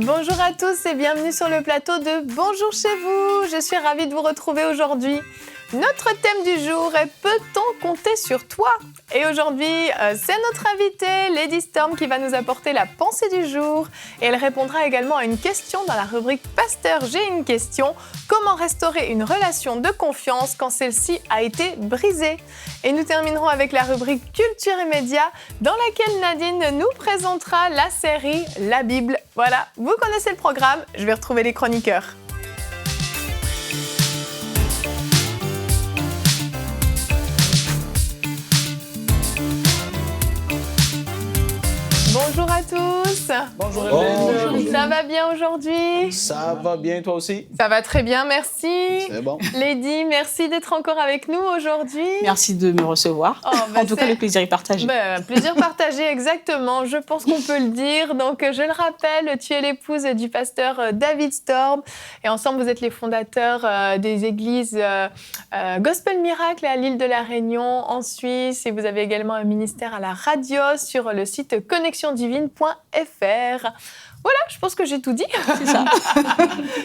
Bonjour à tous et bienvenue sur le plateau de Bonjour chez vous. Je suis ravie de vous retrouver aujourd'hui. Notre thème du jour est « Peut-on compter sur toi ?» Et aujourd'hui, c'est notre invitée, Lady Storm, qui va nous apporter la pensée du jour. Et elle répondra également à une question dans la rubrique « Pasteur, j'ai une question ». Comment restaurer une relation de confiance quand celle-ci a été brisée? Et nous terminerons avec la rubrique « Culture et médias » dans laquelle Nadine nous présentera la série « La Bible ». Voilà, vous connaissez le programme, je vais retrouver les chroniqueurs. Bonjour à tous. Bonjour Hélène. Ça va bien aujourd'hui? Ça va bien, toi aussi? Ça va très bien, merci. C'est bon. Lady, merci d'être encore avec nous aujourd'hui. Merci de me recevoir. En tout cas, le plaisir est partagé. Plaisir partagé, exactement. Je pense qu'on peut le dire. Donc, je le rappelle, tu es l'épouse du pasteur David Storm. Et ensemble, vous êtes les fondateurs des églises Gospel Miracle à l'île de la Réunion, en Suisse. Et vous avez également un ministère à la radio sur le site connexiondivine.fr. Voilà, je pense que j'ai tout dit. C'est ça.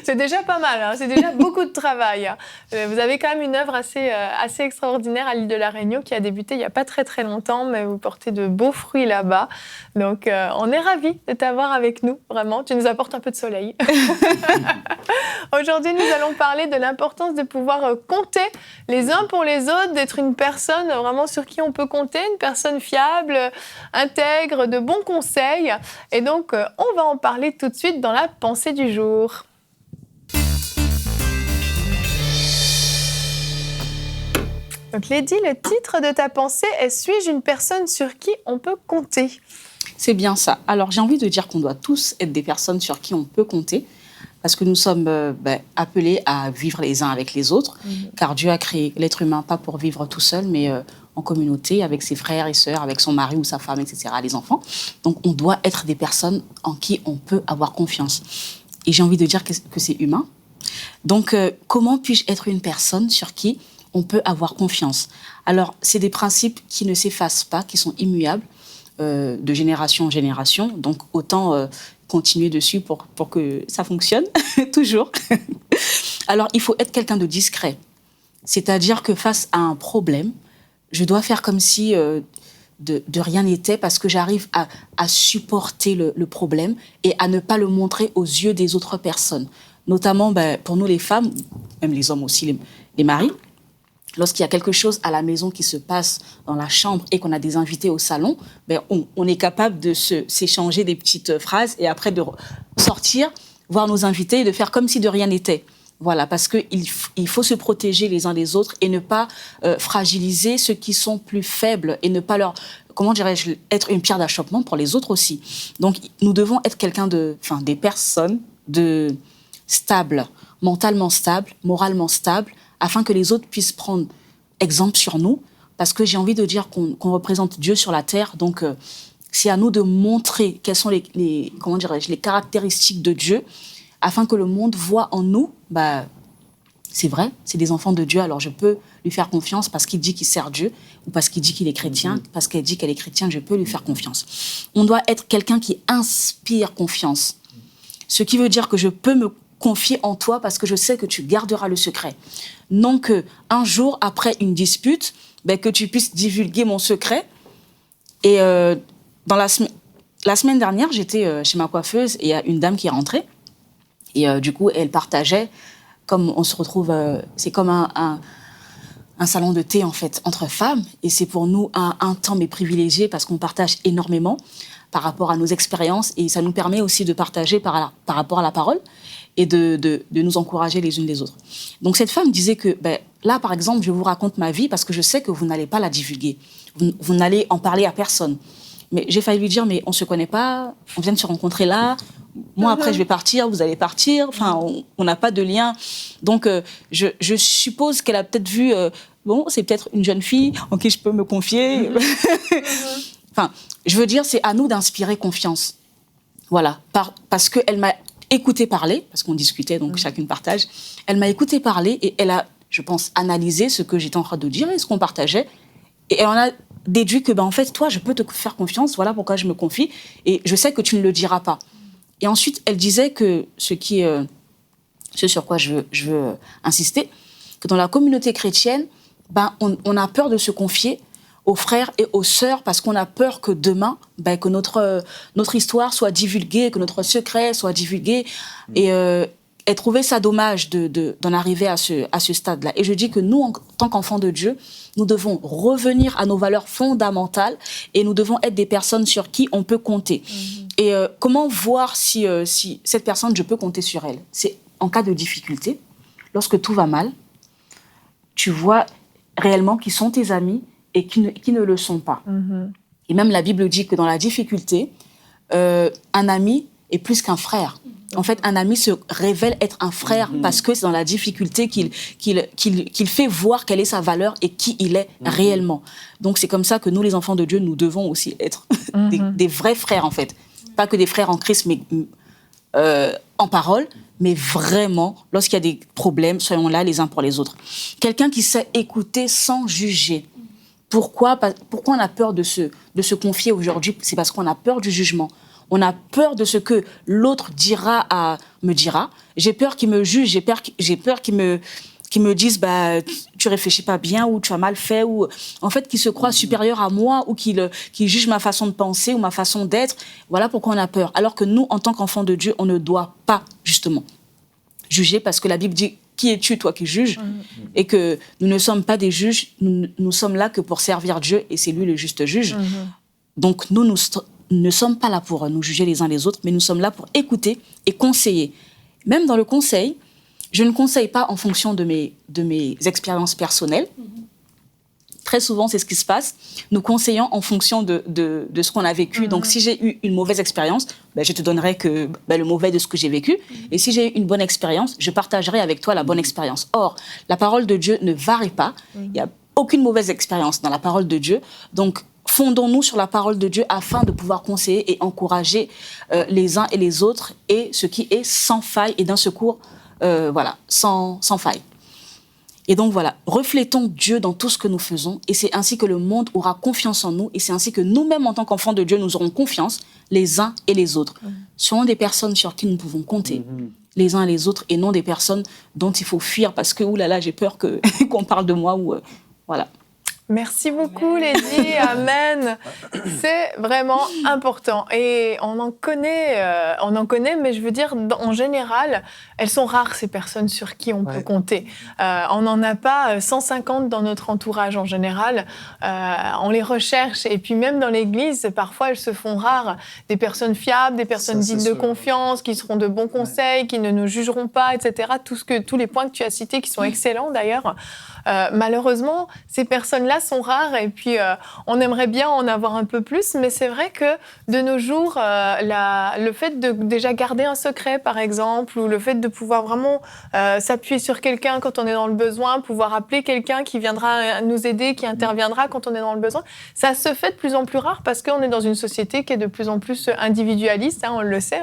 C'est déjà pas mal, hein. C'est déjà beaucoup de travail. Vous avez quand même une œuvre assez extraordinaire à l'île de la Réunion qui a débuté il n'y a pas très très longtemps, mais vous portez de beaux fruits là-bas. Donc on est ravis de t'avoir avec nous, vraiment. Tu nous apportes un peu de soleil. Aujourd'hui, nous allons parler de l'importance de pouvoir compter les uns pour les autres, d'être une personne vraiment sur qui on peut compter, une personne fiable, intègre, de bons conseils. Et donc, on va en parler tout de suite dans la pensée du jour. Donc Lady, le titre de ta pensée est « Suis-je une personne sur qui on peut compter ?» C'est bien ça. Alors, j'ai envie de dire qu'on doit tous être des personnes sur qui on peut compter, parce que nous sommes appelés à vivre les uns avec les autres, car Dieu a créé l'être humain pas pour vivre tout seul, mais en communauté, avec ses frères et sœurs, avec son mari ou sa femme, etc., les enfants. Donc, on doit être des personnes en qui on peut avoir confiance. Et j'ai envie de dire que c'est humain. Donc, comment puis-je être une personne sur qui on peut avoir confiance? Alors, c'est des principes qui ne s'effacent pas, qui sont immuables, de génération en génération. Donc, autant continuer dessus pour que ça fonctionne, toujours. Alors, il faut être quelqu'un de discret. C'est-à-dire que face à un problème, je dois faire comme si de rien n'était, parce que j'arrive à supporter le problème et à ne pas le montrer aux yeux des autres personnes. Notamment, pour nous les femmes, même les hommes aussi, les maris, lorsqu'il y a quelque chose à la maison qui se passe dans la chambre et qu'on a des invités au salon, on est capable de s'échanger des petites phrases et après de sortir, voir nos invités et de faire comme si de rien n'était. Voilà, parce qu'il faut se protéger les uns des autres et ne pas fragiliser ceux qui sont plus faibles et ne pas leur, comment dirais-je, être une pierre d'achoppement pour les autres aussi. Donc, nous devons être des personnes stables, mentalement stables, moralement stables, afin que les autres puissent prendre exemple sur nous, parce que j'ai envie de dire qu'on représente Dieu sur la terre, donc c'est à nous de montrer quelles sont les caractéristiques de Dieu, afin que le monde voit en nous, c'est vrai, c'est des enfants de Dieu, alors je peux lui faire confiance parce qu'il dit qu'il sert Dieu, ou parce qu'il dit qu'il est chrétien, parce qu'elle dit qu'elle est chrétienne, je peux lui faire confiance. On doit être quelqu'un qui inspire confiance, ce qui veut dire que je peux me confier en toi parce que je sais que tu garderas le secret. Non qu'un jour, après une dispute, que tu puisses divulguer mon secret. Et dans la semaine dernière, j'étais chez ma coiffeuse et il y a une dame qui est rentrée. Et du coup, elle partageait, comme on se retrouve, c'est comme un salon de thé, en fait, entre femmes. Et c'est pour nous un temps mais privilégié parce qu'on partage énormément par rapport à nos expériences. Et ça nous permet aussi de partager par rapport à la parole et de nous encourager les unes les autres. Donc cette femme disait que, là, par exemple, je vous raconte ma vie parce que je sais que vous n'allez pas la divulguer. Vous n'allez en parler à personne. Mais j'ai failli lui dire, mais on ne se connaît pas, on vient de se rencontrer là, moi après je vais partir, vous allez partir, enfin on n'a pas de lien. Donc je suppose qu'elle a peut-être vu, c'est peut-être une jeune fille en qui je peux me confier. Enfin, je veux dire, c'est à nous d'inspirer confiance. Voilà, parce qu'elle m'a écouté parler, parce qu'on discutait, donc chacune partage. Elle m'a écouté parler et elle a, je pense, analysé ce que j'étais en train de dire et ce qu'on partageait. Et elle en a déduit que, en fait, toi, je peux te faire confiance, voilà pourquoi je me confie, et je sais que tu ne le diras pas. Et ensuite, elle disait que ce sur quoi je veux insister, que dans la communauté chrétienne, on a peur de se confier aux frères et aux sœurs parce qu'on a peur que demain, que notre histoire soit divulguée, que notre secret soit divulgué. Et elle trouvait ça dommage d'en arriver à ce stade-là. Et je dis que nous, en tant qu'enfants de Dieu, nous devons revenir à nos valeurs fondamentales et nous devons être des personnes sur qui on peut compter. Et comment voir si cette personne, je peux compter sur elle? C'est en cas de difficulté, lorsque tout va mal, tu vois réellement qui sont tes amis et qui ne le sont pas. Et même la Bible dit que dans la difficulté, un ami est plus qu'un frère. En fait, un ami se révèle être un frère parce que c'est dans la difficulté qu'il fait voir quelle est sa valeur et qui il est réellement. Donc c'est comme ça que nous, les enfants de Dieu, nous devons aussi être des vrais frères, en fait. Pas que des frères en Christ, mais en parole, mais vraiment, lorsqu'il y a des problèmes, soyons là les uns pour les autres. Quelqu'un qui sait écouter sans juger. Pourquoi on a peur de se confier aujourd'hui? C'est parce qu'on a peur du jugement. On a peur de ce que l'autre me dira. J'ai peur qu'il me juge, j'ai peur qu'il me dise tu réfléchis pas bien ou tu as mal fait, ou en fait qu'il se croit supérieur à moi ou qu'il juge ma façon de penser ou ma façon d'être. Voilà pourquoi on a peur. Alors que nous, en tant qu'enfants de Dieu, on ne doit pas justement juger, parce que la Bible dit: qui es-tu, toi, qui juges? Et que nous ne sommes pas des juges, nous sommes là que pour servir Dieu, et c'est lui le juste juge. Donc nous ne sommes pas là pour nous juger les uns les autres, mais nous sommes là pour écouter et conseiller. Même dans le conseil, je ne conseille pas en fonction de mes expériences personnelles. Très souvent, c'est ce qui se passe. Nous conseillons en fonction de ce qu'on a vécu. Donc, si j'ai eu une mauvaise expérience, je te donnerai le mauvais de ce que j'ai vécu. Et si j'ai eu une bonne expérience, je partagerai avec toi la bonne expérience. Or, la parole de Dieu ne varie pas. Il n'y a aucune mauvaise expérience dans la parole de Dieu. Donc, fondons-nous sur la parole de Dieu afin de pouvoir conseiller et encourager les uns et les autres, et ce qui est sans faille et d'un secours sans faille. Et donc voilà, reflétons Dieu dans tout ce que nous faisons, et c'est ainsi que le monde aura confiance en nous, et c'est ainsi que nous-mêmes, en tant qu'enfants de Dieu, nous aurons confiance les uns et les autres. Soyons des personnes sur qui nous pouvons compter les uns et les autres, et non des personnes dont il faut fuir parce que, oulala, j'ai peur qu'on parle de moi, ou voilà. Merci beaucoup, Lady. Amen. C'est vraiment important. Et on en connaît, mais je veux dire, en général, elles sont rares, ces personnes sur qui on peut compter. On n'en a pas 150 dans notre entourage, en général. On les recherche. Et puis même dans l'Église, parfois, elles se font rares. Des personnes fiables, des personnes dignes de confiance, qui seront de bons conseils, qui ne nous jugeront pas, etc. Tous les points que tu as cités, qui sont excellents d'ailleurs. Malheureusement, ces personnes-là sont rares, et puis on aimerait bien en avoir un peu plus, mais c'est vrai que de nos jours, le fait de déjà garder un secret, par exemple, ou le fait de pouvoir vraiment s'appuyer sur quelqu'un quand on est dans le besoin, pouvoir appeler quelqu'un qui viendra nous aider, qui interviendra quand on est dans le besoin, ça se fait de plus en plus rare parce qu'on est dans une société qui est de plus en plus individualiste, on le sait,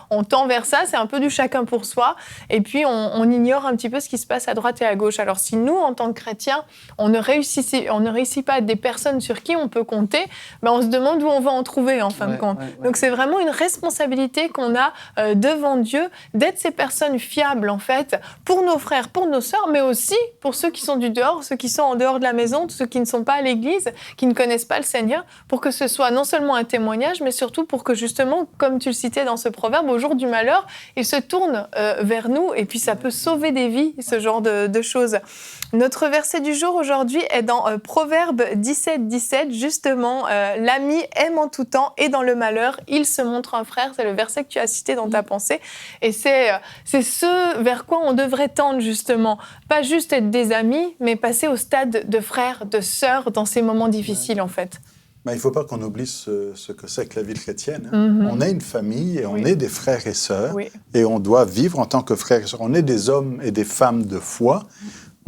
on tend vers ça, c'est un peu du chacun pour soi, et puis on ignore un petit peu ce qui se passe à droite et à gauche. Alors si nous, en tant que chrétiens, on ne réussit pas à être des personnes sur qui on peut compter, on se demande où on va en trouver en fin de compte. Donc c'est vraiment une responsabilité qu'on a devant Dieu, d'être ces personnes fiables en fait, pour nos frères, pour nos sœurs, mais aussi pour ceux qui sont du dehors, ceux qui sont en dehors de la maison, ceux qui ne sont pas à l'église, qui ne connaissent pas le Seigneur, pour que ce soit non seulement un témoignage, mais surtout pour que justement, comme tu le citais dans ce proverbe, au jour du malheur, ils se tournent vers nous, et puis ça peut sauver des vies, ce genre de choses. Notre verset du jour aujourd'hui est dans Proverbe 17, justement. L'ami aime en tout temps, et dans le malheur, il se montre un frère. C'est le verset que tu as cité dans ta pensée. Et c'est ce vers quoi on devrait tendre, justement. Pas juste être des amis, mais passer au stade de frères, de sœurs dans ces moments difficiles, en fait. Il ne faut pas qu'on oublie ce que c'est que la vie chrétienne. On est une famille et on est des frères et sœurs. Et on doit vivre en tant que frères et sœurs. On est des hommes et des femmes de foi.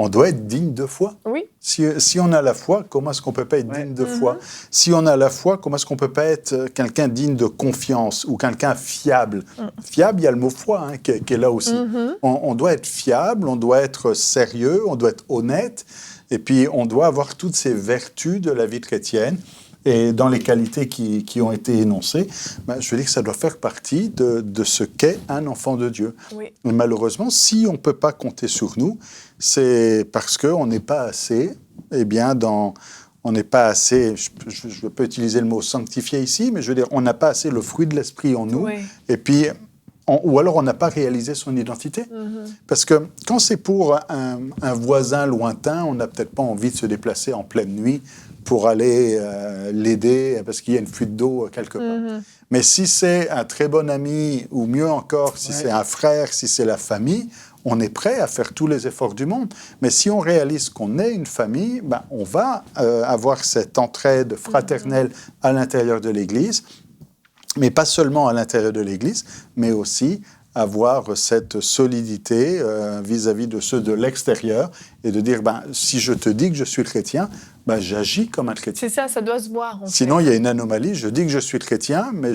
On doit être digne de foi. Si on a la foi, comment est-ce qu'on ne peut pas être digne de foi? Si on a la foi, comment est-ce qu'on ne peut pas être quelqu'un digne de confiance ou quelqu'un fiable? Fiable, il y a le mot foi qui est là aussi. On doit être fiable, on doit être sérieux, on doit être honnête, et puis on doit avoir toutes ces vertus de la vie chrétienne. et dans les qualités qui ont été énoncées, je veux dire que ça doit faire partie de ce qu'est un enfant de Dieu. Oui. Et malheureusement, si on ne peut pas compter sur nous, c'est parce qu'on n'est pas assez, on n'est pas assez, je ne veux pas utiliser le mot sanctifié ici, mais je veux dire, on n'a pas assez le fruit de l'esprit en nous, et puis, ou alors on n'a pas réalisé son identité. Parce que quand c'est pour un voisin lointain, on n'a peut-être pas envie de se déplacer en pleine nuit pour aller l'aider parce qu'il y a une fuite d'eau quelque part. Mais si c'est un très bon ami, ou mieux encore, si c'est un frère, si c'est la famille, on est prêt à faire tous les efforts du monde. Mais si on réalise qu'on est une famille, on va avoir cette entraide fraternelle à l'intérieur de l'Église, mais pas seulement à l'intérieur de l'Église, mais aussi avoir cette solidité vis-à-vis de ceux de l'extérieur et de dire, si je te dis que je suis chrétien, j'agis comme un chrétien. C'est ça, ça doit se voir. Sinon, il y a une anomalie. Je dis que je suis chrétien, mais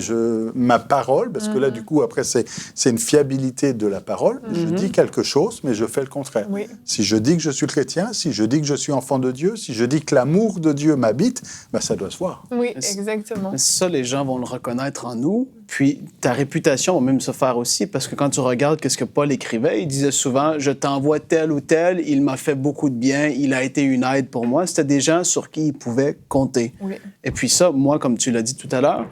ma parole, parce que là, du coup, après, c'est une fiabilité de la parole. Je dis quelque chose, mais je fais le contraire. Oui. Si je dis que je suis chrétien, si je dis que je suis enfant de Dieu, si je dis que l'amour de Dieu m'habite, ça doit se voir. Oui, exactement. Ça, les gens vont le reconnaître en nous. Puis ta réputation va même se faire aussi, parce que quand tu regardes ce que Paul écrivait, il disait souvent « Je t'envoie tel ou tel, il m'a fait beaucoup de bien, il a été une aide pour moi. » C'était des gens sur qui il pouvait compter. Oui. Et puis ça, moi, comme tu l'as dit tout à l'heure,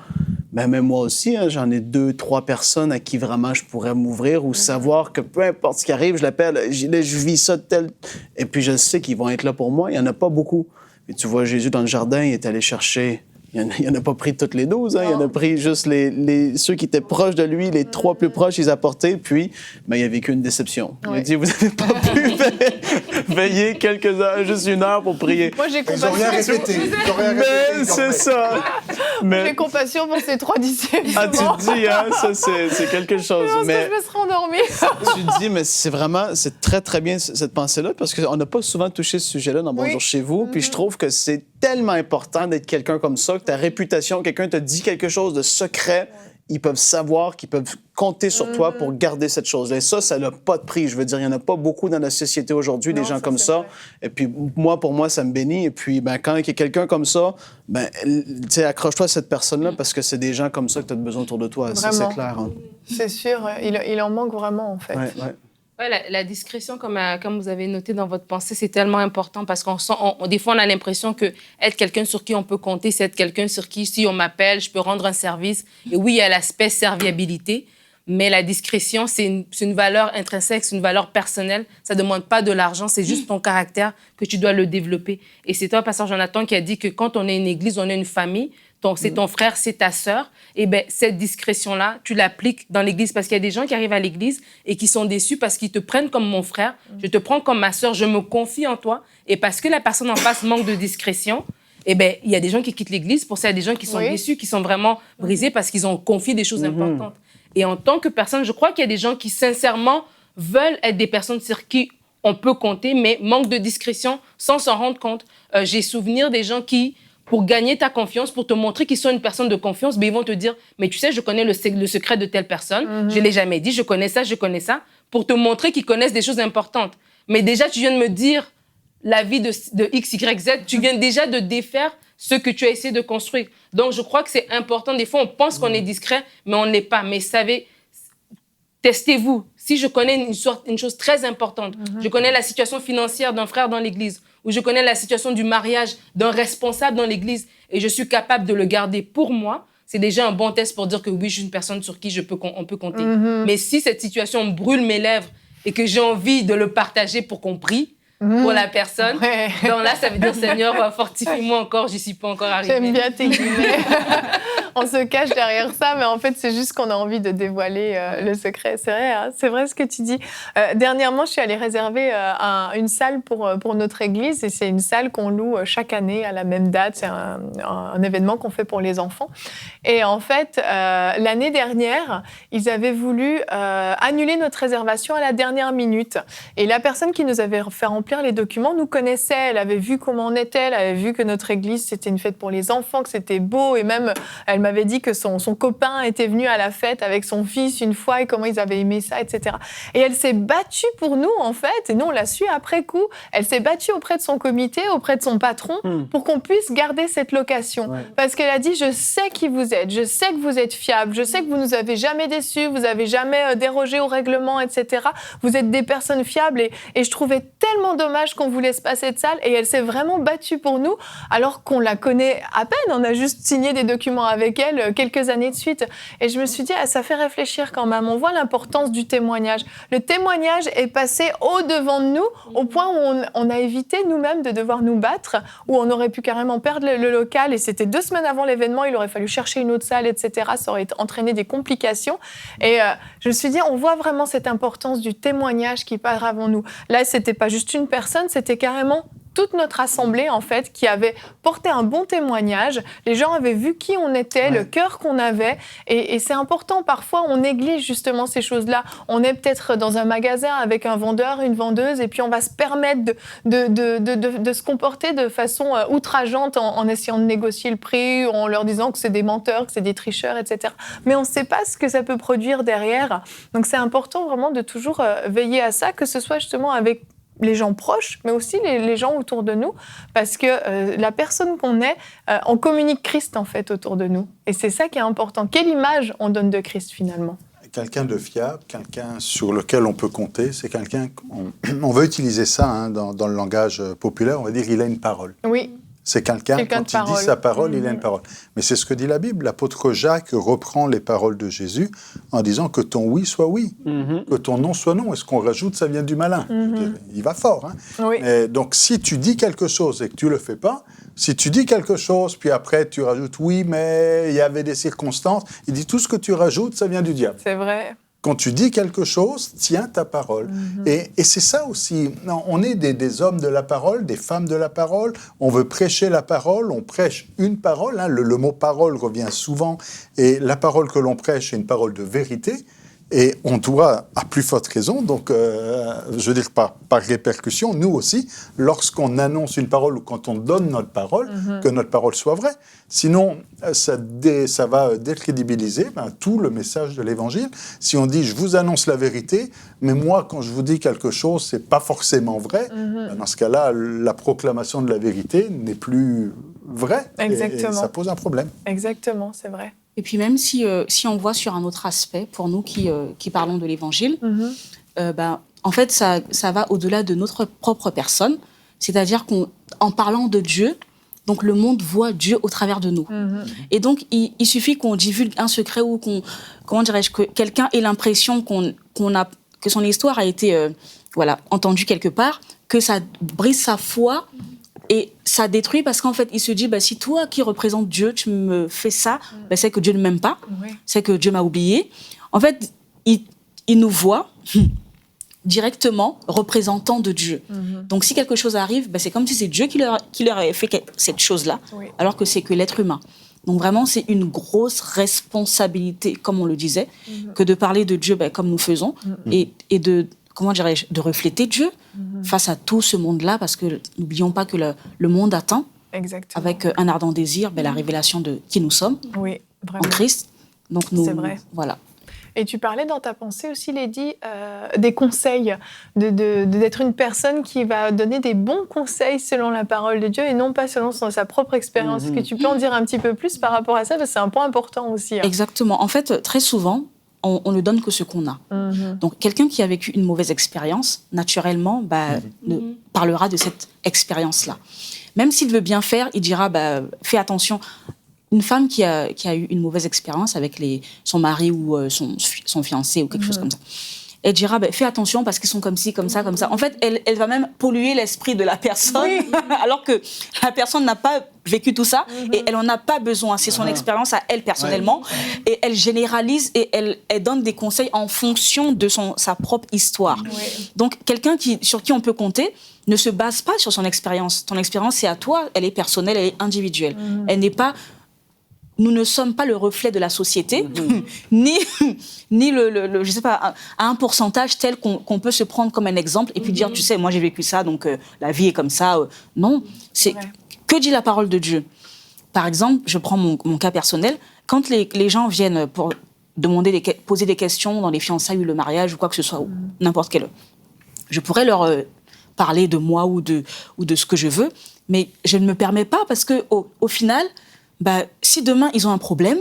même moi aussi, j'en ai 2, 3 personnes à qui vraiment je pourrais m'ouvrir ou savoir que peu importe ce qui arrive, je l'appelle, je vis ça tel... Et puis je sais qu'ils vont être là pour moi. Il n'y en a pas beaucoup. Et tu vois, Jésus dans le jardin, il est allé chercher... Il n'en a pas pris toutes les 12, il en a pris juste ceux qui étaient proches de lui, les 3 plus proches, ils apportaient, puis il a vécu une déception. Il a dit, vous n'avez pas pu veiller quelques heures, juste 1 heure pour prier. Moi, j'ai compassion. Ils n'ont rien répété. Mais c'est ça. J'ai compassion pour ces 3 disciples. Ah, tu te dis, ça, c'est quelque chose. Je pense que je me serais endormie. Tu te dis, mais c'est très, très bien cette pensée-là, parce qu'on n'a pas souvent touché ce sujet-là dans Bonjour chez vous, puis je trouve que c'est tellement important d'être quelqu'un comme ça, que ta réputation, quelqu'un te dit quelque chose de secret, ils peuvent savoir qu'ils peuvent compter sur toi pour garder cette chose-là. Et ça n'a pas de prix. Je veux dire, il n'y en a pas beaucoup dans la société aujourd'hui, des gens comme ça. Vrai. Et puis, pour moi, ça me bénit. Et puis, quand il y a quelqu'un comme ça, accroche-toi à cette personne-là parce que c'est des gens comme ça que tu as besoin autour de toi. Vraiment. Ça, c'est clair. Hein. C'est sûr. Il en manque vraiment, en fait. Ouais, la discrétion, comme vous avez noté dans votre pensée, c'est tellement important parce qu'on sent, des fois, on a l'impression que être quelqu'un sur qui on peut compter, c'est être quelqu'un sur qui, si on m'appelle, je peux rendre un service. Et oui, il y a l'aspect serviabilité, mais la discrétion, c'est une valeur intrinsèque, c'est une valeur personnelle. Ça ne demande pas de l'argent, c'est juste ton caractère que tu dois le développer. Et c'est toi, Pasteur Jonathan, qui a dit que quand on est une église, on est une famille. C'est ton frère, c'est ta sœur. Et cette discrétion-là, tu l'appliques dans l'église parce qu'il y a des gens qui arrivent à l'église et qui sont déçus parce qu'ils te prennent comme mon frère. Je te prends comme ma sœur, je me confie en toi. Et parce que la personne en face manque de discrétion, il y a des gens qui quittent l'église. Pour ça, il y a des gens qui sont déçus, qui sont vraiment brisés parce qu'ils ont confié des choses importantes. Et en tant que personne, je crois qu'il y a des gens qui, sincèrement, veulent être des personnes sur qui on peut compter, mais manquent de discrétion sans s'en rendre compte. J'ai souvenir des gens qui... pour gagner ta confiance, pour te montrer qu'ils sont une personne de confiance, ils vont te dire « Mais tu sais, je connais le secret de telle personne, je ne l'ai jamais dit, je connais ça, pour te montrer qu'ils connaissent des choses importantes. Mais déjà, tu viens de me dire la vie de X, Y, Z, tu viens déjà de défaire ce que tu as essayé de construire. Donc, je crois que c'est important. Des fois, on pense qu'on est discret, mais on ne l'est pas. Mais savez, testez-vous. Si je connais une chose très importante, je connais la situation financière d'un frère dans l'église, ou je connais la situation du mariage d'un responsable dans l'église, et je suis capable de le garder pour moi, c'est déjà un bon test pour dire que oui, je suis une personne sur qui on peut compter. Mais si cette situation brûle mes lèvres et que j'ai envie de le partager pour qu'on prie pour la personne, donc là, ça veut dire, Seigneur, fortifie-moi encore, j'y suis pas encore arrivée. J'aime bien tes guillemets. On se cache derrière ça, mais en fait, c'est juste qu'on a envie de dévoiler le secret. C'est vrai, hein, c'est vrai ce que tu dis. Dernièrement, je suis allée réserver une salle pour notre église, et c'est une salle qu'on loue chaque année à la même date. C'est un événement qu'on fait pour les enfants. Et en fait, l'année dernière, ils avaient voulu annuler notre réservation à la dernière minute. Et la personne qui nous avait fait remplir les documents nous connaissait. Elle avait vu comment on était, elle avait vu que notre église, c'était une fête pour les enfants, que c'était beau, et même elle m'avait dit que son copain était venu à la fête avec son fils une fois et comment ils avaient aimé ça, etc. Et elle s'est battue pour nous, en fait, et nous, on l'a su après coup. Elle s'est battue auprès de son comité, auprès de son patron, pour qu'on puisse garder cette location. Ouais. Parce qu'elle a dit, je sais qui vous êtes, je sais que vous êtes fiable, je sais que vous nous avez jamais déçus, vous avez jamais dérogé au règlement, etc. Vous êtes des personnes fiables et je trouvais tellement dommage qu'on vous laisse passer de salle. Et elle s'est vraiment battue pour nous, alors qu'on la connaît à peine. On a juste signé des documents avec elle quelques années de suite. Et je me suis dit, ça fait réfléchir quand même. On voit l'importance du témoignage. Le témoignage est passé au-devant de nous, au point où on a évité nous-mêmes de devoir nous battre, où on aurait pu carrément perdre le local. Et c'était 2 semaines avant l'événement, il aurait fallu chercher une autre salle, etc. Ça aurait entraîné des complications. Et je me suis dit, on voit vraiment cette importance du témoignage qui part avant nous. Là, c'était pas juste une personne, c'était carrément toute notre assemblée, en fait, qui avait porté un bon témoignage. Les gens avaient vu qui on était, le cœur qu'on avait. Et c'est important. Parfois, on néglige justement ces choses-là. On est peut-être dans un magasin avec un vendeur, une vendeuse, et puis on va se permettre de se comporter de façon outrageante en essayant de négocier le prix, en leur disant que c'est des menteurs, que c'est des tricheurs, etc. Mais on ne sait pas ce que ça peut produire derrière. Donc, c'est important vraiment de toujours veiller à ça, que ce soit justement avec les gens proches, mais aussi les gens autour de nous, parce que la personne qu'on est, on communique Christ, en fait, autour de nous. Et c'est ça qui est important. Quelle image on donne de Christ, finalement ? Quelqu'un de fiable, quelqu'un sur lequel on peut compter, c'est quelqu'un... On va utiliser ça dans le langage populaire, on va dire il a une parole. Oui. C'est quelqu'un quand il dit sa parole, il a une parole. Mais c'est ce que dit la Bible. L'apôtre Jacques reprend les paroles de Jésus en disant que ton oui soit oui, que ton non soit non. Et ce qu'on rajoute, ça vient du malin. Il va fort. Hein? Oui. Et donc, si tu dis quelque chose et que tu ne le fais pas, si tu dis quelque chose, puis après tu rajoutes oui, mais il y avait des circonstances, il dit tout ce que tu rajoutes, ça vient du diable. C'est vrai. Quand tu dis quelque chose, tiens ta parole. Et c'est ça aussi. On est des hommes de la parole, des femmes de la parole. On veut prêcher la parole. On prêche une parole. Hein. Le mot parole revient souvent. Et la parole que l'on prêche est une parole de vérité. Et on doit, à plus forte raison, donc, je veux dire par répercussion, nous aussi, lorsqu'on annonce une parole ou quand on donne notre parole, que notre parole soit vraie. Sinon, ça va décrédibiliser tout le message de l'Évangile. Si on dit « je vous annonce la vérité », mais moi, quand je vous dis quelque chose, c'est pas forcément vrai, dans ce cas-là, la proclamation de la vérité n'est plus vraie. Exactement. Et ça pose un problème. Exactement, c'est vrai. Et puis même si on voit sur un autre aspect, pour nous qui parlons de l'Évangile, en fait, ça va au-delà de notre propre personne. C'est-à-dire qu'en parlant de Dieu, donc le monde voit Dieu au travers de nous. Et donc, il suffit qu'on divulgue un secret ou que quelqu'un ait l'impression que son histoire a été entendue quelque part, que ça brise sa foi. Et ça détruit parce qu'en fait, il se dit, si toi qui représente Dieu, tu me fais ça, c'est que Dieu ne m'aime pas, c'est que Dieu m'a oublié. En fait, il nous voit directement représentant de Dieu. Donc, si quelque chose arrive, c'est comme si c'est Dieu qui leur avait fait cette chose-là, alors que c'est que l'être humain. Donc, vraiment, c'est une grosse responsabilité, comme on le disait, que de parler de Dieu comme nous faisons et de... de refléter Dieu face à tout ce monde-là, parce que n'oublions pas que le monde attend, avec un ardent désir, la révélation de qui nous sommes en Christ. Donc c'est vrai. Voilà. Et tu parlais dans ta pensée aussi, Lady, des conseils, d'être une personne qui va donner des bons conseils selon la parole de Dieu et non pas selon sa propre expérience. Est-ce que tu peux en dire un petit peu plus par rapport à ça? Parce que c'est un point important aussi. Hein. Exactement. En fait, très souvent, on ne donne que ce qu'on a. Donc, quelqu'un qui a vécu une mauvaise expérience, naturellement, parlera de cette expérience-là. Même s'il veut bien faire, il dira, fais attention. Une femme qui a eu une mauvaise expérience avec son mari ou son fiancé ou quelque chose comme ça, elle dira, fais attention parce qu'ils sont comme ci, comme ça, comme ça. En fait, elle va même polluer l'esprit de la personne, alors que la personne n'a pas vécu tout ça et elle n'en a pas besoin. C'est son expérience à elle, personnellement. Et elle généralise et elle donne des conseils en fonction de sa propre histoire. Donc, quelqu'un sur qui on peut compter ne se base pas sur son expérience. Ton expérience, c'est à toi, elle est personnelle, elle est individuelle. Elle n'est pas... Nous ne sommes pas le reflet de la société, ni je sais pas, un pourcentage tel qu'on peut se prendre comme un exemple et puis dire, tu sais, moi j'ai vécu ça, donc la vie est comme ça. Non, c'est que dit la parole de Dieu. Par exemple, je prends mon cas personnel, quand les gens viennent pour poser des questions dans les fiançailles ou le mariage ou quoi que ce soit, ou n'importe quel, je pourrais leur parler de moi ou de ce que je veux, mais je ne me permets pas parce que au final, si demain ils ont un problème,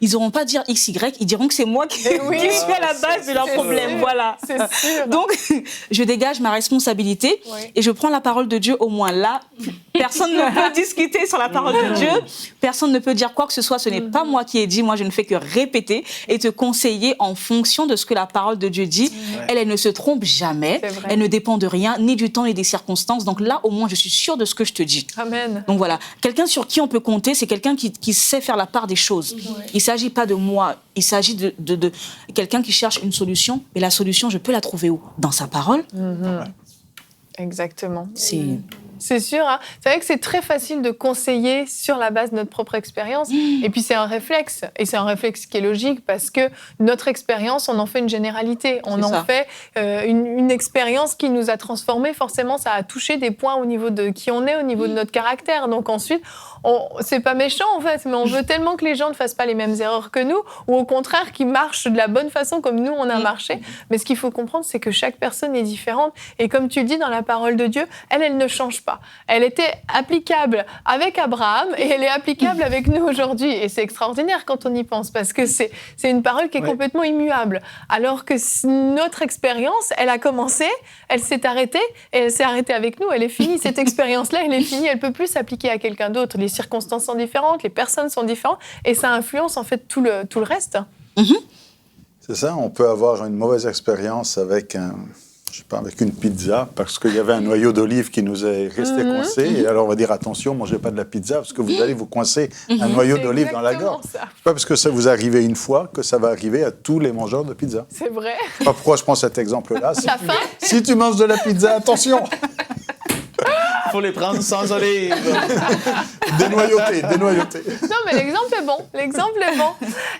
ils n'auront pas à dire XY, ils diront que c'est moi qui suis à la base de leur problème. Sûr, voilà. C'est sûr. Donc, je dégage ma responsabilité et je prends la parole de Dieu au moins là. Personne ne peut discuter sur la parole de Dieu. Personne ne peut dire quoi que ce soit. Ce n'est pas moi qui ai dit. Moi, je ne fais que répéter et te conseiller en fonction de ce que la parole de Dieu dit. Elle ne se trompe jamais. Elle ne dépend de rien, ni du temps, ni des circonstances. Donc là, au moins, je suis sûre de ce que je te dis. Amen. Donc voilà. Quelqu'un sur qui on peut compter, c'est quelqu'un qui sait faire la part des choses. Il ne s'agit pas de moi, il s'agit de quelqu'un qui cherche une solution. Mais la solution, je peux la trouver où ? Dans sa parole. Exactement. C'est sûr. Hein. C'est vrai que c'est très facile de conseiller sur la base de notre propre expérience. Et puis, c'est un réflexe. Et c'est un réflexe qui est logique parce que notre expérience, on en fait une généralité. On en fait une expérience qui nous a transformés. Forcément, ça a touché des points au niveau de qui on est, au niveau de notre caractère. Donc ensuite, c'est pas méchant en fait, mais on veut tellement que les gens ne fassent pas les mêmes erreurs que nous, ou au contraire qu'ils marchent de la bonne façon comme nous on a marché. Mais ce qu'il faut comprendre, c'est que chaque personne est différente. Et comme tu dis dans la parole de Dieu, elle ne change pas. Elle était applicable avec Abraham et elle est applicable avec nous aujourd'hui. Et c'est extraordinaire quand on y pense, parce que c'est une parole qui est complètement immuable. Alors que notre expérience, elle a commencé, elle s'est arrêtée, et elle s'est arrêtée avec nous, elle est finie. Cette expérience-là, elle est finie, elle ne peut plus s'appliquer à quelqu'un d'autre. Les circonstances sont différentes, les personnes sont différentes, et ça influence en fait tout le reste. C'est ça, on peut avoir une mauvaise expérience avec avec une pizza, parce qu'il y avait un noyau d'olive qui nous est resté coincé, et alors on va dire attention, mangez pas de la pizza, parce que vous allez vous coincer un noyau d'olive dans la gorge. C'est pas parce que ça vous arrive une fois que ça va arriver à tous les mangeurs de pizza. C'est vrai. Pas pourquoi je prends cet exemple-là. Si tu manges de la pizza, attention. Il faut les prendre sans olive. Dénoyauté. Non, mais l'exemple est bon.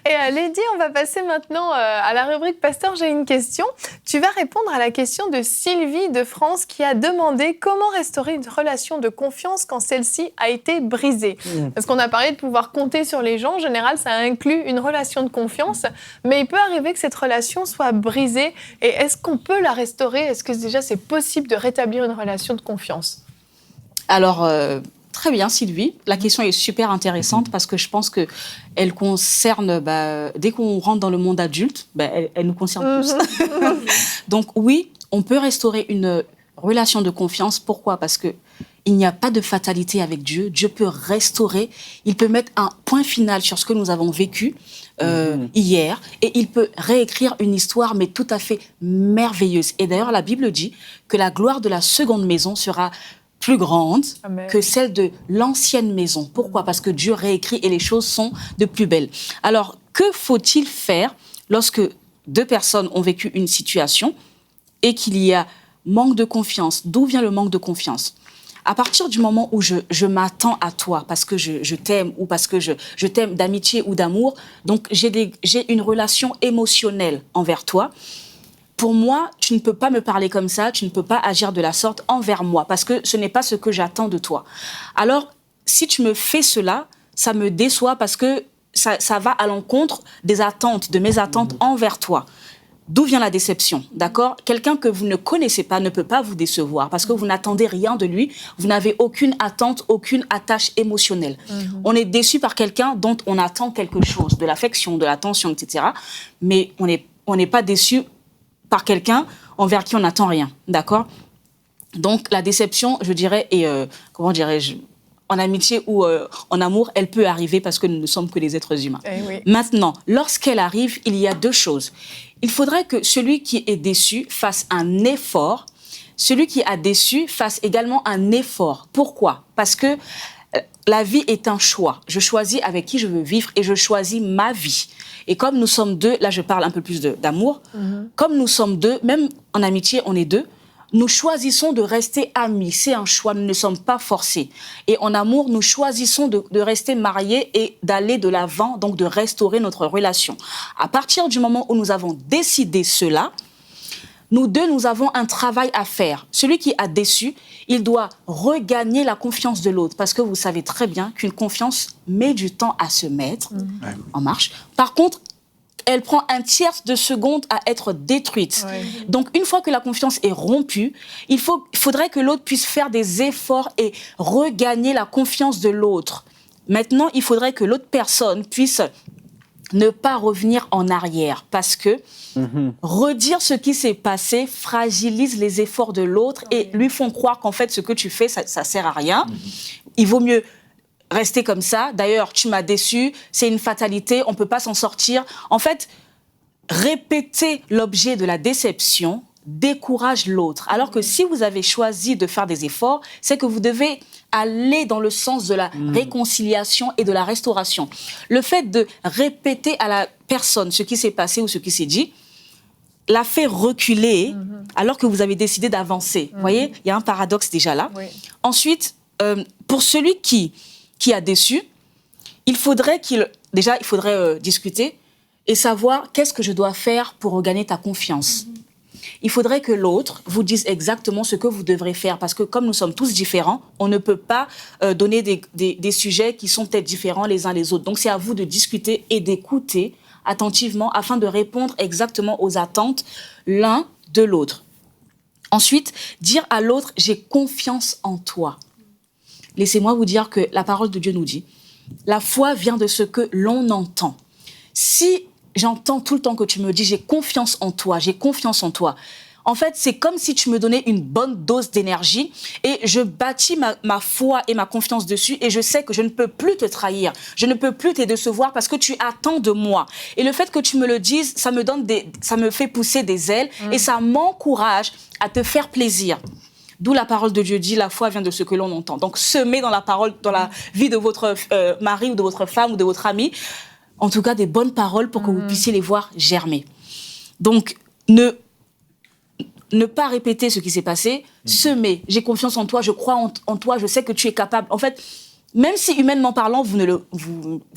Et Lady, on va passer maintenant à la rubrique Pasteur, j'ai une question. Tu vas répondre à la question de Sylvie de France qui a demandé comment restaurer une relation de confiance quand celle-ci a été brisée. Parce qu'on a parlé de pouvoir compter sur les gens. En général, ça inclut une relation de confiance. Mais il peut arriver que cette relation soit brisée. Et est-ce qu'on peut la restaurer ? Est-ce que déjà c'est possible de rétablir une relation de confiance ? Alors, très bien, Sylvie. La question est super intéressante parce que je pense qu'elle concerne, dès qu'on rentre dans le monde adulte, elle nous concerne tous. Donc oui, on peut restaurer une relation de confiance. Pourquoi ? Parce qu'il n'y a pas de fatalité avec Dieu. Dieu peut restaurer, il peut mettre un point final sur ce que nous avons vécu hier et il peut réécrire une histoire, mais tout à fait merveilleuse. Et d'ailleurs, la Bible dit que la gloire de la seconde maison sera plus grande que celle de l'ancienne maison. Pourquoi ? Parce que Dieu réécrit et les choses sont de plus belles. Alors, que faut-il faire lorsque deux personnes ont vécu une situation et qu'il y a manque de confiance ? D'où vient le manque de confiance ? À partir du moment où je m'attends à toi parce que je t'aime ou parce que je t'aime d'amitié ou d'amour, donc j'ai une relation émotionnelle envers toi. Pour moi, tu ne peux pas me parler comme ça, tu ne peux pas agir de la sorte envers moi, parce que ce n'est pas ce que j'attends de toi. Alors, si tu me fais cela, ça me déçoit parce que ça va à l'encontre de mes attentes envers toi. D'où vient la déception, d'accord ? Quelqu'un que vous ne connaissez pas ne peut pas vous décevoir parce que vous n'attendez rien de lui, vous n'avez aucune attente, aucune attache émotionnelle. On est déçu par quelqu'un dont on attend quelque chose, de l'affection, de l'attention, etc. Mais on n'est pas déçu par quelqu'un envers qui on n'attend rien, d'accord ? Donc, la déception, je dirais, et en amitié ou en amour, elle peut arriver parce que nous ne sommes que des êtres humains. Maintenant, lorsqu'elle arrive, il y a deux choses. Il faudrait que celui qui est déçu fasse un effort. Celui qui a déçu fasse également un effort. Pourquoi ? Parce que la vie est un choix. Je choisis avec qui je veux vivre et je choisis ma vie. Et comme nous sommes deux, là je parle un peu plus d'amour, comme nous sommes deux, même en amitié on est deux, nous choisissons de rester amis. C'est un choix, nous ne sommes pas forcés. Et en amour, nous choisissons de rester mariés et d'aller de l'avant, donc de restaurer notre relation. À partir du moment où nous avons décidé cela, nous deux, nous avons un travail à faire. Celui qui a déçu, il doit regagner la confiance de l'autre. Parce que vous savez très bien qu'une confiance met du temps à se mettre en marche. Par contre, elle prend un tiers de seconde à être détruite. Oui. Donc, une fois que la confiance est rompue, il faudrait que l'autre puisse faire des efforts et regagner la confiance de l'autre. Maintenant, il faudrait que l'autre personne puisse ne pas revenir en arrière parce que redire ce qui s'est passé fragilise les efforts de l'autre et lui font croire qu'en fait, ce que tu fais, ça sert à rien. Il vaut mieux rester comme ça. D'ailleurs, tu m'as déçu, c'est une fatalité, on ne peut pas s'en sortir. En fait, répéter l'objet de la déception décourage l'autre. Alors que si vous avez choisi de faire des efforts, c'est que vous devez aller dans le sens de la réconciliation et de la restauration. Le fait de répéter à la personne ce qui s'est passé ou ce qui s'est dit l'a fait reculer alors que vous avez décidé d'avancer. Vous voyez, il y a un paradoxe déjà là. Oui. Ensuite, pour celui qui a déçu, il faudrait discuter et savoir qu'est-ce que je dois faire pour regagner ta confiance. Il faudrait que l'autre vous dise exactement ce que vous devrez faire parce que comme nous sommes tous différents, on ne peut pas donner des sujets qui sont peut-être différents les uns les autres. Donc c'est à vous de discuter et d'écouter attentivement afin de répondre exactement aux attentes l'un de l'autre. Ensuite, dire à l'autre « j'ai confiance en toi ». Laissez-moi vous dire que la parole de Dieu nous dit « la foi vient de ce que l'on entend ». Si j'entends tout le temps que tu me dis « j'ai confiance en toi », en fait, c'est comme si tu me donnais une bonne dose d'énergie et je bâtis ma foi et ma confiance dessus et je sais que je ne peux plus te trahir, je ne peux plus te décevoir parce que tu attends de moi. Et le fait que tu me le dises, ça me fait pousser des ailes et ça m'encourage à te faire plaisir. D'où la parole de Dieu dit, la foi vient de ce que l'on entend. Donc, semez dans la vie de votre mari ou de votre femme ou de votre ami, en tout cas des bonnes paroles pour que vous puissiez les voir germer. Donc, ne pas répéter ce qui s'est passé, semer. J'ai confiance en toi, je crois en toi, je sais que tu es capable. En fait, même si humainement parlant, vous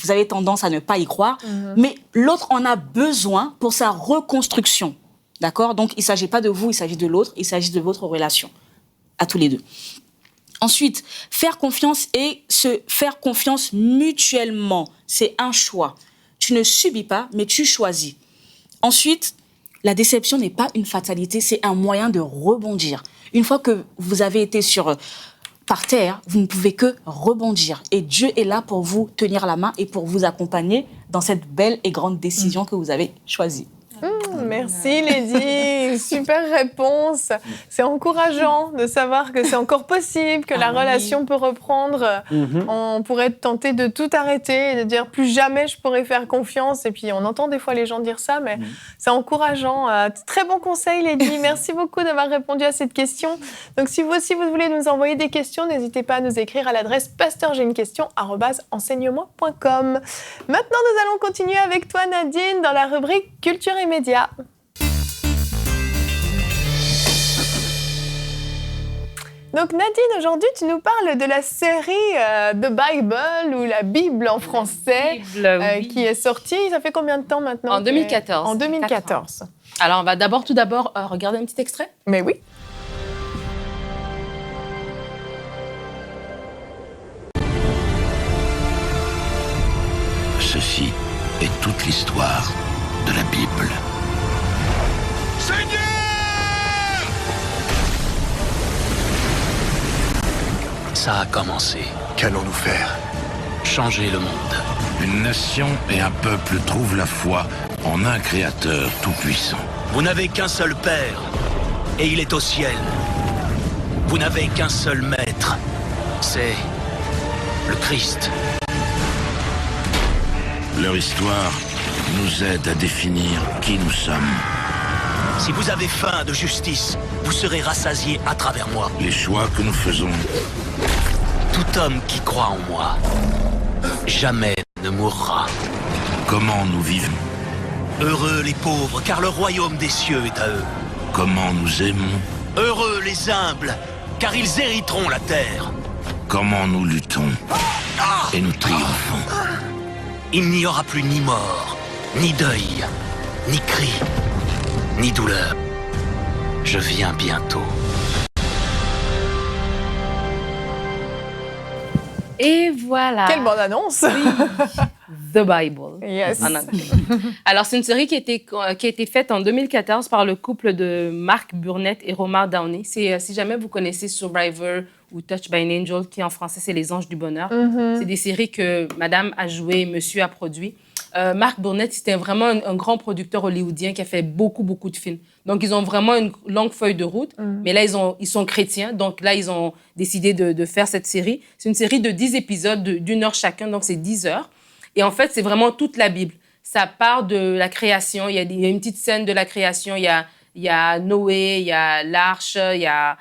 avez tendance à ne pas y croire, mais l'autre en a besoin pour sa reconstruction. D'accord ? Donc, il ne s'agit pas de vous, il s'agit de l'autre, il s'agit de votre relation, à tous les deux. Ensuite, faire confiance et se faire confiance mutuellement, c'est un choix. Tu ne subis pas, mais tu choisis. Ensuite, la déception n'est pas une fatalité, c'est un moyen de rebondir. Une fois que vous avez été par terre, vous ne pouvez que rebondir. Et Dieu est là pour vous tenir la main et pour vous accompagner dans cette belle et grande décision que vous avez choisie. Merci Lady, super réponse. C'est encourageant de savoir que c'est encore possible, que la relation peut reprendre. On pourrait être tenté de tout arrêter et de dire plus jamais je pourrais faire confiance. Et puis on entend des fois les gens dire ça, mais c'est encourageant. Très bon conseil Lady, merci beaucoup d'avoir répondu à cette question. Donc si vous aussi vous voulez nous envoyer des questions, n'hésitez pas à nous écrire à l'adresse pasteurj'ainequestion@enseignement.com. Maintenant nous allons continuer avec toi Nadine dans la rubrique Culture et Médias. Donc Nadine, aujourd'hui, tu nous parles de la série The Bible ou la Bible en français qui est sortie. Ça fait combien de temps maintenant ? En 2014. En 2014. Alors, on va tout d'abord regarder un petit extrait. Mais oui. Ceci est toute l'histoire de la Bible. Seigneur! Ça a commencé. Qu'allons-nous faire? Changer le monde. Une nation et un peuple trouvent la foi en un créateur tout-puissant. Vous n'avez qu'un seul Père, et il est au ciel. Vous n'avez qu'un seul Maître, c'est le Christ. Leur histoire nous aide à définir qui nous sommes. Si vous avez faim de justice, vous serez rassasiés à travers moi. Les choix que nous faisons. Tout homme qui croit en moi, jamais ne mourra. Comment nous vivons? Heureux les pauvres, car le royaume des cieux est à eux. Comment nous aimons? Heureux les humbles, car ils hériteront la terre. Comment nous luttons et nous triomphons. Il n'y aura plus ni mort, ni deuil, ni cri, ni douleur. Je viens bientôt. Et voilà. Quelle bonne annonce. The Bible. Yes. En anglais. Alors, c'est une série qui a été faite en 2014 par le couple de Mark Burnett et Romar Downey. C'est, si jamais vous connaissez Survivor ou Touched by an Angel, qui en français, c'est Les Anges du Bonheur. C'est des séries que madame a joué, monsieur a produit. Mark Burnett, c'était vraiment un grand producteur hollywoodien qui a fait beaucoup de films. Donc, ils ont vraiment une longue feuille de route. Mais là, ils sont chrétiens. Donc, là, ils ont décidé de faire cette série. C'est une série de 10 épisodes d'1 heure chacun. Donc, c'est 10 heures. Et en fait, c'est vraiment toute la Bible. Ça part de la création. Il y a une petite scène de la création. Il y a Noé, il y a l'Arche, il y a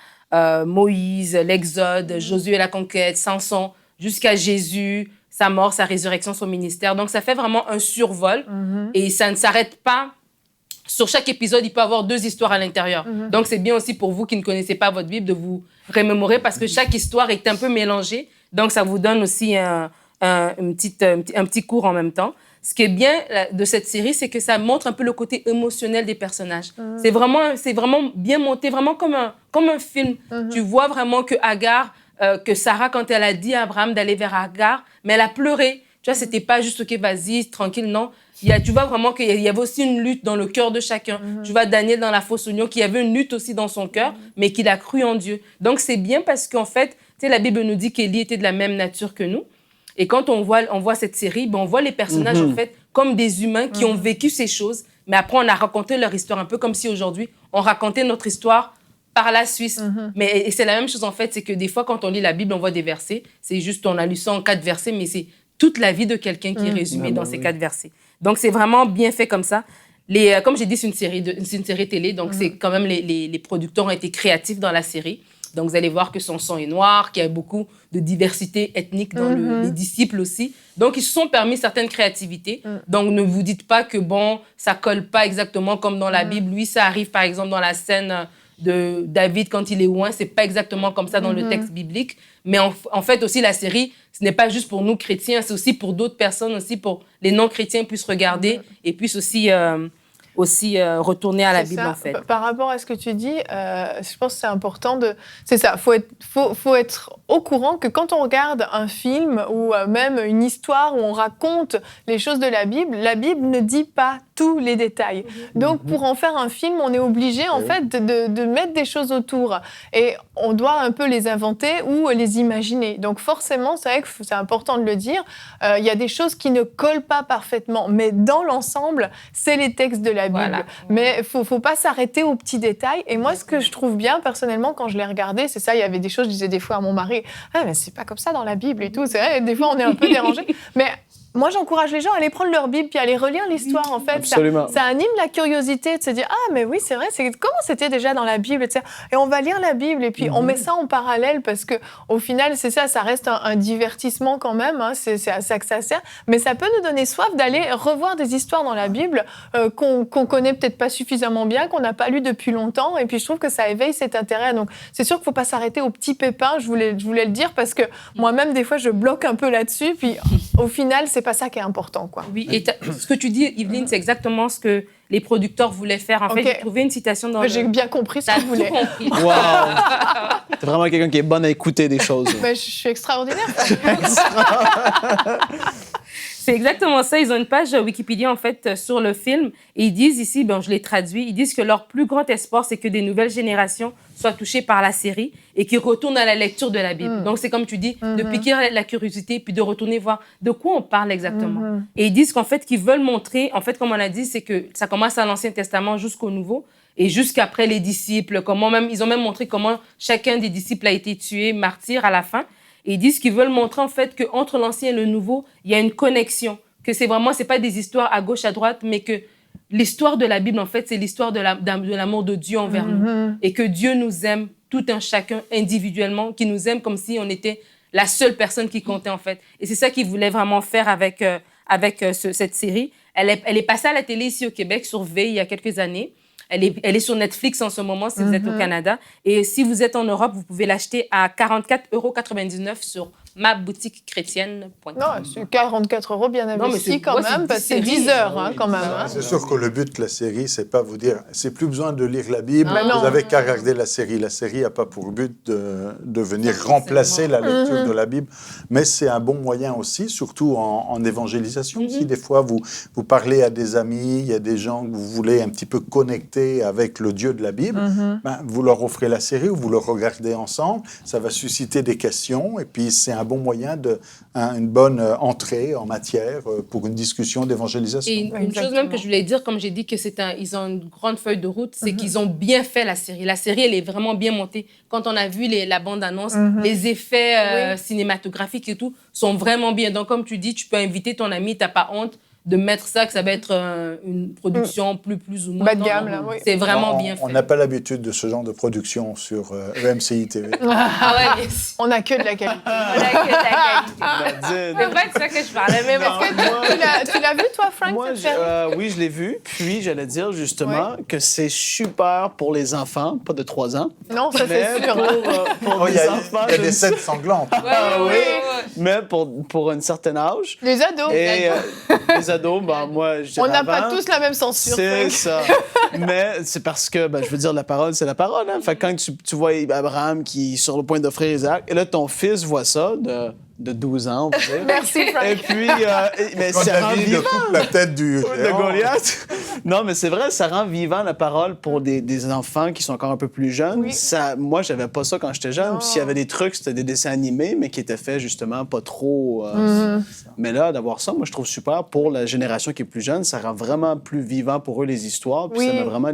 Moïse, l'Exode, Josué et la conquête, Samson, jusqu'à Jésus, sa mort, sa résurrection, son ministère. Donc, ça fait vraiment un survol. Et ça ne s'arrête pas. Sur chaque épisode, il peut y avoir 2 histoires à l'intérieur. Donc, c'est bien aussi pour vous qui ne connaissez pas votre Bible de vous remémorer parce que chaque histoire est un peu mélangée. Donc, ça vous donne aussi un petit cours en même temps. Ce qui est bien de cette série, c'est que ça montre un peu le côté émotionnel des personnages. C'est vraiment bien monté, vraiment comme un film. Tu vois vraiment que Agar, que Sarah, quand elle a dit à Abraham d'aller vers Agar, mais elle a pleuré. Tu vois, c'était pas juste, OK, vas-y, tranquille, non. Tu vois vraiment qu'il y avait aussi une lutte dans le cœur de chacun. Tu vois Daniel dans la fosse oignon, qui avait une lutte aussi dans son cœur, mais qu'il a cru en Dieu. Donc, c'est bien parce qu'en fait, tu sais, la Bible nous dit qu'Élie était de la même nature que nous. Et quand on voit cette série, on voit les personnages, en fait, comme des humains qui ont vécu ces choses, mais après, on a raconté leur histoire, un peu comme si aujourd'hui, on racontait notre histoire par la Suisse. Et c'est la même chose, en fait, c'est que des fois, quand on lit la Bible, on voit des versets. C'est juste, on a lu ça en 4 versets, mais c'est toute la vie de quelqu'un qui est résumée dans ces 4 versets. Donc, c'est vraiment bien fait comme ça. Comme j'ai dit, c'est une série télé, donc c'est quand même les producteurs ont été créatifs dans la série. Donc, vous allez voir que son sang est noir, qu'il y a beaucoup de diversité ethnique dans les disciples aussi. Donc, ils se sont permis certaines créativités. Donc, ne vous dites pas que, ça colle pas exactement comme dans la Bible. Lui, ça arrive, par exemple, dans la scène de David quand il est loin. C'est pas exactement comme ça dans le texte biblique. Mais en fait, aussi, la série, ce n'est pas juste pour nous chrétiens, c'est aussi pour d'autres personnes, aussi pour les non-chrétiens puissent regarder et puissent aussi retourner à la Bible, en fait. Par rapport à ce que tu dis, je pense que c'est important de... C'est ça, faut être au courant que quand on regarde un film ou même une histoire où on raconte les choses de la Bible ne dit pas tous les détails. Donc, pour en faire un film, on est obligé, en fait, de mettre des choses autour. Et on doit un peu les inventer ou les imaginer. Donc, forcément, c'est vrai que c'est important de le dire, il y a des choses qui ne collent pas parfaitement. Mais dans l'ensemble, c'est les textes de la Bible. Voilà. Mais faut pas s'arrêter aux petits détails. Et moi, ce que je trouve bien, personnellement, quand je l'ai regardé, c'est ça, il y avait des choses, je disais des fois à mon mari, mais c'est pas comme ça dans la Bible et tout. C'est vrai, des fois, on est un peu dérangé. Mais moi, j'encourage les gens à aller prendre leur Bible puis à aller relire l'histoire, en fait. Absolument. Ça anime la curiosité de se dire « Ah, mais oui, c'est vrai, comment c'était déjà dans la Bible ?» Et on va lire la Bible et puis on met ça en parallèle parce qu'au final, c'est ça reste un divertissement quand même. Hein, c'est à ça que ça sert. Mais ça peut nous donner soif d'aller revoir des histoires dans la Bible qu'on connaît peut-être pas suffisamment bien, qu'on n'a pas lu depuis longtemps. Et puis, je trouve que ça éveille cet intérêt. Donc, c'est sûr qu'il ne faut pas s'arrêter aux petits pépins. Je voulais le dire parce que moi-même, des fois, je bloque un peu là-dessus. Puis, au final, c'est pas ça qui est important, quoi. Oui, et ce que tu dis, Yveline, c'est exactement ce que les producteurs voulaient faire. En fait, j'ai trouvé une citation dans J'ai bien compris ce que je voulais. Wow! T'es vraiment quelqu'un qui est bonne à écouter des choses. Je suis extraordinaire. C'est exactement ça. Ils ont une page Wikipédia, en fait, sur le film. Et ils disent ici, je l'ai traduit, ils disent que leur plus grand espoir, c'est que des nouvelles générations soient touchées par la série et qu'ils retournent à la lecture de la Bible. Donc, c'est comme tu dis, de piquer la curiosité puis de retourner voir de quoi on parle exactement. Et ils disent qu'en fait, qu'ils veulent montrer, en fait, comme on a dit, c'est que ça commence à l'Ancien Testament jusqu'au Nouveau et jusqu'après les disciples. Ils ont même montré comment chacun des disciples a été tué, martyr à la fin. Et ils disent qu'ils veulent montrer, en fait, qu'entre l'Ancien et le Nouveau, il y a une connexion. Que c'est pas des histoires à gauche, à droite, mais que l'histoire de la Bible, en fait, c'est l'histoire de l'amour de Dieu envers nous. Et que Dieu nous aime, tout un chacun individuellement, qui nous aime comme si on était la seule personne qui comptait, en fait. Et c'est ça qu'ils voulaient vraiment faire avec cette série. Elle est passée à la télé ici au Québec, sur V, il y a quelques années. Elle est sur Netflix en ce moment, si vous êtes au Canada. Et si vous êtes en Europe, vous pouvez l'acheter à 44,99 € sur maboutiquechrétienne.com. Non, c'est 44 € bien investi quand même, parce que c'est 10 heures quand même. Hein. C'est sûr que le but de la série, c'est pas vous dire, c'est plus besoin de lire la Bible, Non. vous n'avez qu'à regarder la série. La série n'a pas pour but de venir remplacer la lecture de la Bible, mais c'est un bon moyen aussi, surtout en évangélisation. Si des fois vous parlez à des amis, il y a des gens que vous voulez un petit peu connecter avec le Dieu de la Bible, vous leur offrez la série ou vous le regardez ensemble, ça va susciter des questions et puis c'est un bon moyen une bonne entrée en matière pour une discussion d'évangélisation. Et une chose même que je voulais dire, comme j'ai dit que ils ont une grande feuille de route, c'est qu'ils ont bien fait la série. La série, elle est vraiment bien montée. Quand on a vu la bande-annonce, les effets cinématographiques et tout sont vraiment bien. Donc, comme tu dis, tu peux inviter ton ami, t'as pas honte de mettre ça, que ça va être une production plus ou moins. Bas de gamme, là, oui. C'est vraiment bien fait. On n'a pas l'habitude de ce genre de production sur EMCI TV. Ah ouais, On n'a que de la qualité. C'est pas de ça que je parlais, mais Tu l'as vu, toi, Frank, Moi, cette série? oui, je l'ai vu. Puis, j'allais dire justement que c'est super pour les enfants, pas de 3 ans. Non, ça c'est Mais sûr. pour Il y les a enfants, des scènes sanglantes. mais pour un certain âge. Les ados. Et les ados, moi, je dirais On n'a pas avant, tous la même censure. C'est Frank. ça. Mais c'est parce que, je veux dire, la parole, c'est la parole. Hein? Fait que quand tu vois Abraham qui est sur le point d'offrir Isaac, et là, ton fils voit ça de 12 ans, on va dire. Merci, Frank. Et puis, mais Quand ça rend David vivant. coupe la tête du De géant. Goliath. Non, mais c'est vrai, ça rend vivant la parole pour des enfants qui sont encore un peu plus jeunes. Oui. Moi, j'avais pas ça quand j'étais jeune. Puis s'il y avait des trucs, c'était des dessins animés, mais qui étaient faits justement pas trop. Mais là, d'avoir ça, moi, je trouve super pour la génération qui est plus jeune. Ça rend vraiment plus vivant pour eux les histoires. Puis ça met vraiment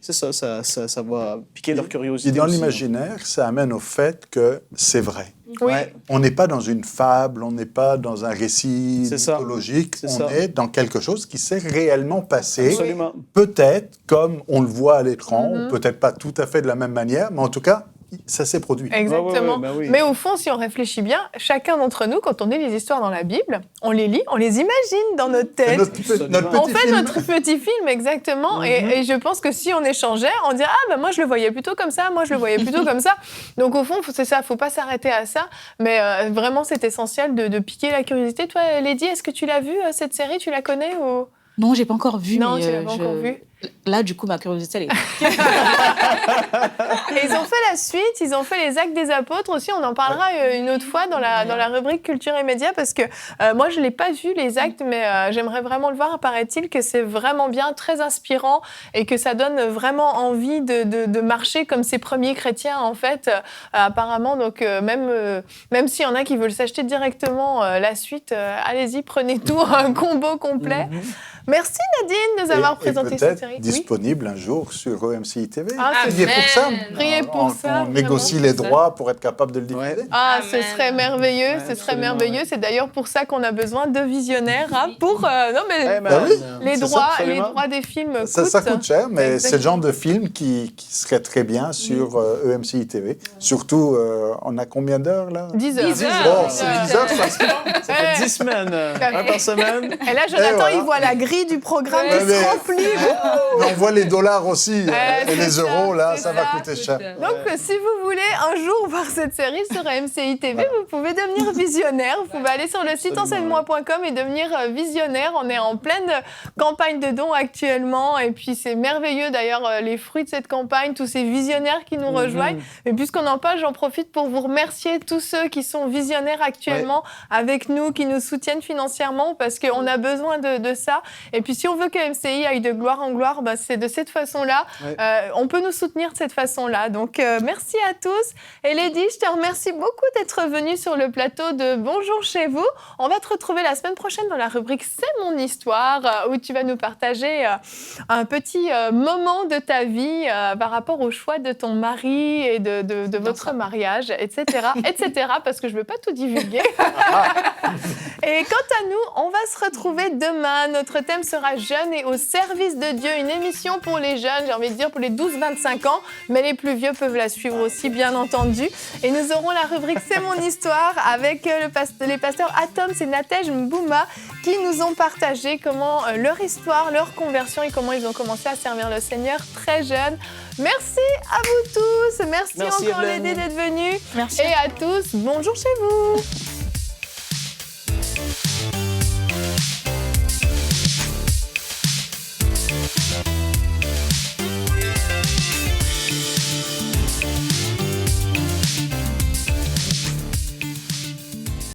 c'est ça va piquer leur curiosité. Et dans aussi. l'imaginaire, ça amène au fait que c'est vrai. Oui. Ouais. On n'est pas dans une fable, on n'est pas dans un récit C'est ça. mythologique, C'est on ça. est dans quelque chose qui s'est réellement passé. Absolument. Peut-être comme on le voit à l'écran, peut-être pas tout à fait de la même manière, mais en tout cas, ça s'est produit. Exactement. Ouais, oui. Mais au fond, si on réfléchit bien, chacun d'entre nous, quand on lit les histoires dans la Bible, on les lit, on les imagine dans notre tête. Notre petit On fait film. notre petit film, exactement. Et je pense que si on échangeait, on dirait « Ah, moi, je le voyais plutôt comme ça, moi, je le voyais plutôt comme ça. » Donc, au fond, c'est ça, il ne faut pas s'arrêter à ça. Mais vraiment, c'est essentiel de piquer la curiosité. Toi, Lady, est-ce que tu l'as vue, cette série? Tu la connais ou... Non, j'ai pas encore vu. Non, mais, tu l'as pas encore vue. Là, du coup, ma curiosité, elle est... Et ils ont fait la suite, ils ont fait les Actes des Apôtres aussi. On en parlera une autre fois dans la rubrique Culture et Médias parce que moi, je ne l'ai pas vu, les Actes, mais j'aimerais vraiment le voir. Paraît-il que c'est vraiment bien, très inspirant et que ça donne vraiment envie de marcher comme ces premiers chrétiens, en fait, apparemment. Donc, même s'il y en a qui veulent s'acheter directement la suite, allez-y, prenez tout, un combo complet. Merci Nadine de nous avoir présenté cette série. Disponible un jour sur EMCI TV. Ah, Priez pour ça. Priez pour ça, On négocie vraiment. les droits pour être capable de le diffuser. Ouais. Ah, Amen. ce serait merveilleux, ce serait absolument, merveilleux. ouais. C'est d'ailleurs pour ça qu'on a besoin de visionnaires pour Eh ben, oui. les c'est ça, droits, absolument. des films Ça coûte cher, mais c'est le genre Exactement. de film qui serait très bien sur EMCI TV. Surtout, on a combien d'heures là 10 heures. 10 heures. Bon, c'est 10 heures, Ça fait 10 semaines, un par semaine. Et là, Jonathan, voilà. il voit la grille du programme Ouais, qui mais- se remplit. Mais on voit les dollars aussi, et c'est les ça, euros, là, c'est ça va ça. coûter cher. Donc, si vous voulez un jour voir cette série sur MCI TV, vous pouvez devenir visionnaire. Vous pouvez aller sur le site enseigne-moi.com et devenir visionnaire. On est en pleine campagne de dons actuellement. Et puis, c'est merveilleux d'ailleurs, les fruits de cette campagne, tous ces visionnaires qui nous rejoignent. Et puisqu'on en parle, j'en profite pour vous remercier tous ceux qui sont visionnaires actuellement avec nous, qui nous soutiennent financièrement parce qu'on a besoin de ça. Et puis, si on veut que MCI aille de gloire en gloire, c'est de cette façon-là. Ouais. On peut nous soutenir de cette façon-là. Donc, merci à tous. Et Lady, je te remercie beaucoup d'être venue sur le plateau de Bonjour chez vous. On va te retrouver la semaine prochaine dans la rubrique C'est mon histoire, où tu vas nous partager un petit moment de ta vie par rapport au choix de ton mari et de votre mariage, etc., etc., parce que je ne veux pas tout divulguer. Et quant à nous, on va se retrouver demain. Notre thème thème sera Jeunes et au service de Dieu, une émission pour les jeunes, j'ai envie de dire pour les 12-25 ans, mais les plus vieux peuvent la suivre aussi, bien entendu. Et nous aurons la rubrique C'est mon histoire avec les pasteurs Atom et Natej Mbouma qui nous ont partagé comment leur histoire, leur conversion et comment ils ont commencé à servir le Seigneur très jeunes. Merci à vous tous. Merci encore Evelyne. Lédé d'être venu. Merci. Et à tous, bonjour chez vous.